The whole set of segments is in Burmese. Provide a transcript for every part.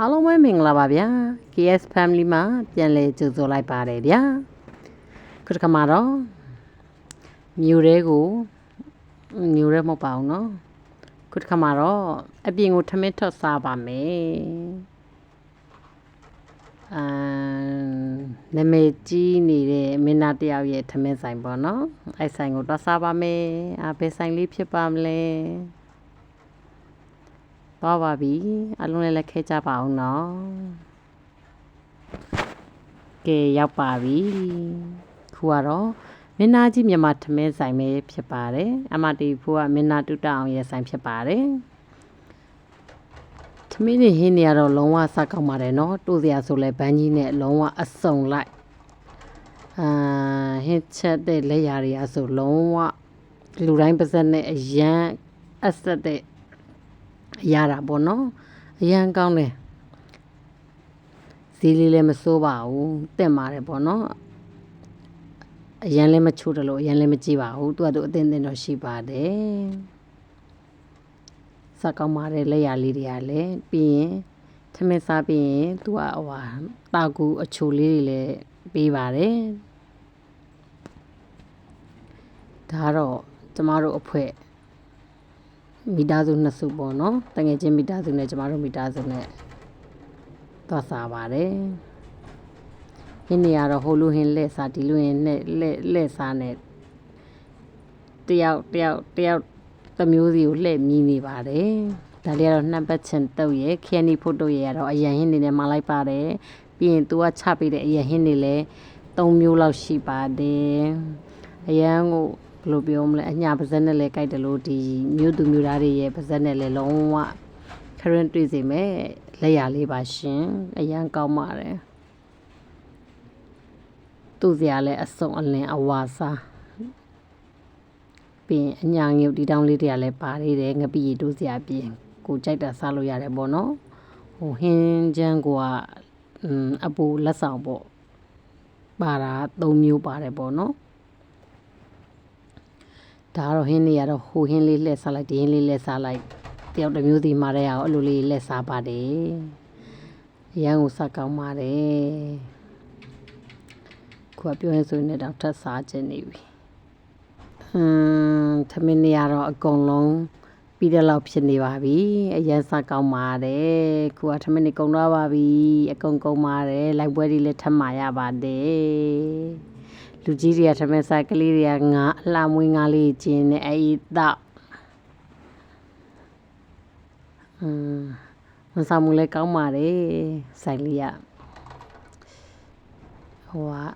အားလုံးပဲမင်္ဂလာပါဗျာ KS Family မှာပြန်လည်ကြိုဆိုလိုက်ပါတယ်ဗျာခုတစ်ခါမှာတော့မြို့ရဲမဟုတ်ပါဘူးเนาะခုတစ်ခါမှာတော့အပြင်ကိုထမင်းထွက်စားပါမယ်နာမည်ကြီးနေတဲ့မင်းသားတယောက်ရဲ့ထမင်းဆိုင်ပေါ့နော်အဲ့ဆိုင်ကိုသွားစားပါမယ်ဘယ်ဆိုင်လေးဖြစ်ပါမလဲသွားပါပြီအလုံးလည်းလက်ခဲကြပါအောင်နော်ကဲရောက်ပါပြီခုကတော့မင်းသားကြီးမြန်မာထမင်းဆိုင်ပဲဖြစ်ပါတယ်အမတီဖို့ကမင်းသားတူတအောင်ရဲ့ဆိုင်ဖြစ်ပါတယ်ထမင်းနဲ့ဟင်းနေရတော့လုံးဝစားကောင်းပါတယ်နော်တိုးစရာဆိုလဲဘန်းကြီးနဲ့လုံးဝအစုံလိုက်ဟင်းချက်တဲ့လက်ရာတွေအဆိုလုံးဝလူတိုင်းပါဇက်နဲ့အရန်အဆက်တဲ့ရတာပေါ့နော်အရန်ကောင်းတယ်ဈေးလေးလည်းမစိုးပါဘူးတက်ပါတယ်ပေါ့နော်အရန်လည်းမချိုးတယ်လို့အရန်လည်းမကြည့်ပါဘူးသူကသူအသင်းတော့ရှိပါတယ်စကောင်းပါတယ်လက်ရလေးတွေကလည်းပြီးရင်ထမင်းစားပြီးရင်သူကတာကူအချိုလေးတွေလည်းပေးပါတယ်ဒါတော့ကျမတို့အဖွဲ့မိသားစုနှစ်စုပေါ့နော်တငယ်ချင်းမိသားစုနဲ့ကျမတို့မိသားစုနဲ့သွားစားပါတယ်ဟင်းနေရတော့ဟိုလူဟင်းလက်စားဒီလူဟင်းနဲ့လက်စားနဲ့တယောက်တစ်မျိုးစီကိုလှည့်မြည်နေပါတယ်ဒါလေးကတော့နှံပတ်ချင်တုပ်ရဲ့ခရနီဖို့တုပ်ရဲ့ကတော့အရန်ဟင်းနေနဲ့မလိုက်ပါတယ်ပြီးရင်သူကချပေးတဲ့အရန်ဟင်းနေလဲ3မျိုးလောက်ရှိပါတယ်အရန်ကိုဘယ်လိုပြောမလဲအညာပါဇက်နဲ့လဲကြိုက်တယ်လို့ဒီမြို့သူမြို့သားတွေရဲ့ပါဇက်နဲ့လဲလုံးဝခရင်တွေ့စေမယ်လက်ရလေးပါရှင်အရန်ကောင်းပါတယ်သူ့စရာလဲအစုံအလင်အဝါစားပြီးအညာငုပ်ဒီတောင်းလေးတွေကလည်းပါသေးတယ်ငပိရီတို့စရာပြင်ကိုကြိုက်တာစားလို့ရတယ်ပေါ့နော်ဟင်းချမ်းကအပူလက်ဆောင်ပေါ့ပါတာ3မျိုးပါတယ်ပေါ့နော်ဒါတော့ဟင်းလေးကတော့ဟိုဟင်းလေးလှည့်စားလိုက်ဒီဟင်းလေးလှည့်စားလိုက်တယောက်တစ်မျိုးစီမှာတဲ့အောင်အဲ့လိုလေးလှည့်စားပါတယ်အရန်ကိုစားကောင်းပါတယ်ခုကပြောရင်ဆိုရင်တော့ထပ်စားခြင်းနေပြီထမင်းနေရတော့အကုန်လုံးပြီးတဲ့လောက်ဖြစ်နေပါပြီအရန်စားကောင်းပါတယ်ခုကထမင်းနေကုန်တော့ပါပြီအကုန်ကုန်ပါတယ်လိုက်ပွဲတွေလည်းထပ်မှာရပါတယ်လူကြီးတွေကထမင်းစားကလေးတွေကငါအလှမွေးငါလေးကျင်းနေအဲ့တော့မစားမှုလည်းကောင်းပါတယ်ဆိုင်လေးက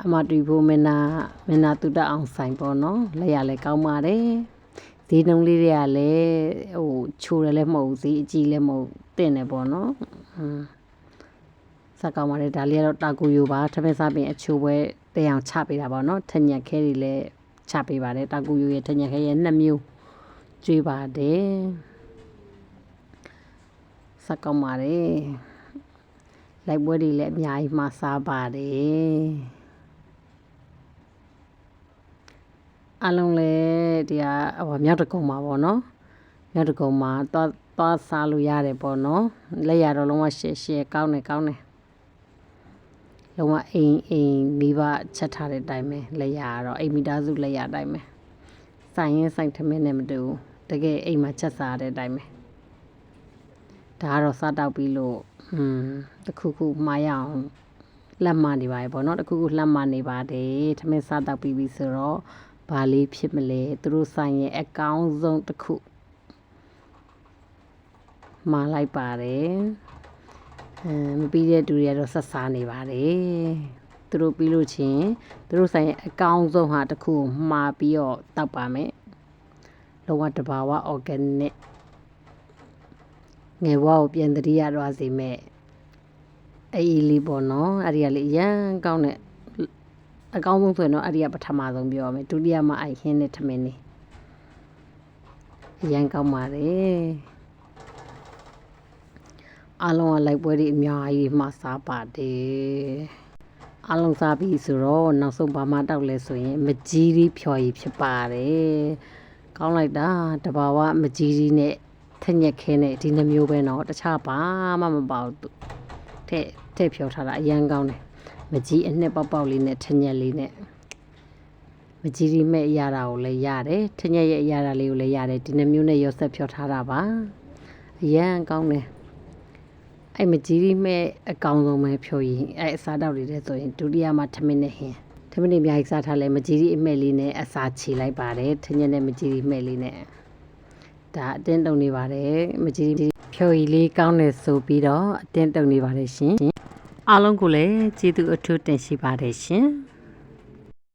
အမတူဖို့မင်းနာတူတအောင်ဆိုင်ပေါ့နော်လက်ရလည်းကောင်းပါတယ်ဈေးနှုန်းလေးတွေကလည်းချိုးတယ်လည်းမဟုတ်ဈေးအကြီးလည်းမဟုတ်တင်တယ်ပေါ့နော်စကောင်းပါတယ်ဒါလေးကတော့တာကူယူပါထမင်းစားပြင်အချိုးပွဲတဲအောင်ချပေးတာပေါ့နော်ထညက်ခဲတွေလည်းချပေးပါတယ်တာကူယူရဲ့ထညက်ခဲရဲ့2မျိုးကျွေးပါတယ်စကောင်းပါတယ်လိုက်ပွဲတွေလည်းအများကြီးမှာစားပါတယ်အလုံးလည်းဒီမြောက်တကုံမှာပေါ့နော်မြောက်တကုံမှာသွားစားလို့ရတယ်ပေါ့နော်လက်ရတော့လုံးဝရှယ်ကောင်းတယ်လုံးဝအိမ်မိဘချက်ထားတဲ့အတိုင်းပဲလက်ရတော့အိမ်မိသားစုလက်ရအတိုင်းပဲဆိုင်ထမင်းနဲ့မတူတကယ်အိမ်မှာချက်စားတဲ့အတိုင်းပဲဒါကတော့စားတောက်ပြီးလို့တခုခုမှားရအောင်လက်မနေပါရေပေါ့နော်တခုခုလက်မနေပါတယ်ထမင်းစားတောက်ပြီးပြီဆိုတော့ဘာလေးဖြစ်မလဲသူတို့ဆိုင်ရဲ့အကောင်းဆုံးတစ်ခုမှာလိုက်ပါတယ်မပြီးတဲ့သူတွေကတော့ဆက်စားနေပါတယ်သူတို့ပြီးလို့ချင်းသူတို့ဆိုင်ရဲ့အကောင်းဆုံးဟာတစ်ခုမှာပြီးတော့တောက်ပါမယ်လုံးဝတဘာဝ organic ငယ်ဘဝကိုပြန်တတိယတော့စီမဲ့အေးလေးပေါ့နော်အဲ့ဒီကလေးအရန်ကောင်းတဲ့အကောင်းဆုံးဆိုရင်တော့အဲ့ဒီကပထမဆုံးပြောရမယ်ဒုတိယမှာဟင်းနဲ့ထမင်းနေအရန်ကောင်းပါတယ်အားလုံးကလိုက်ပွဲတွေအများကြီးမှာစားပါတယ်အားလုံးစားပြီဆိုတော့နောက်ဆုံးဘာမှတောက်လဲဆိုရင်မကြီးရီးဖြော်ရီဖြစ်ပါတယ်ကောင်းလိုက်တာတဘာဝမကြီးရီးနဲ့ထညက်ခဲနဲ့ဒီ2မျိုးပဲเนาะတခြားဘာမှမပါဘူး ထည့်ဖြောထားတာအရန်ကောင်းတယ်မကြီးအနှစ်ပေါက်လေးနဲ့ထညက်လေးနဲ့မကြီးရီမဲ့အရာတာကိုလည်းရတယ်ထညက်ရဲ့အရာတာလေးကိုလည်းရတယ်ဒီနှမျိုးနဲ့ရောဆက်ဖြောထားတာပါအရန်ကောင်းတယ်အဲ့မကြီးရီမဲ့အကောင်ဆုံးပဲဖြောရင်အဲ့အစားတောက်တွေတဲ့ဆိုရင်ဒုတိယမှာထမင်းနဲ့ဟင်းထမင်းတွေအများကြီးစားထားလဲမကြီးရီအမဲ့လေးနဲ့အစာချီလိုက်ပါတယ်ထညက်နဲ့မကြီးရီမဲ့လေးနဲ့ဒါအတင်းတုံနေပါတယ်မကြီးဖြိုရီလေးကောင်းတယ်ဆိုပြီးတော့အတင်းတုံနေပါတယ်ရှင်အားလုံးကိုလည်းကျေးဇူးအထူးတင်ရှိပါတယ်ရှင်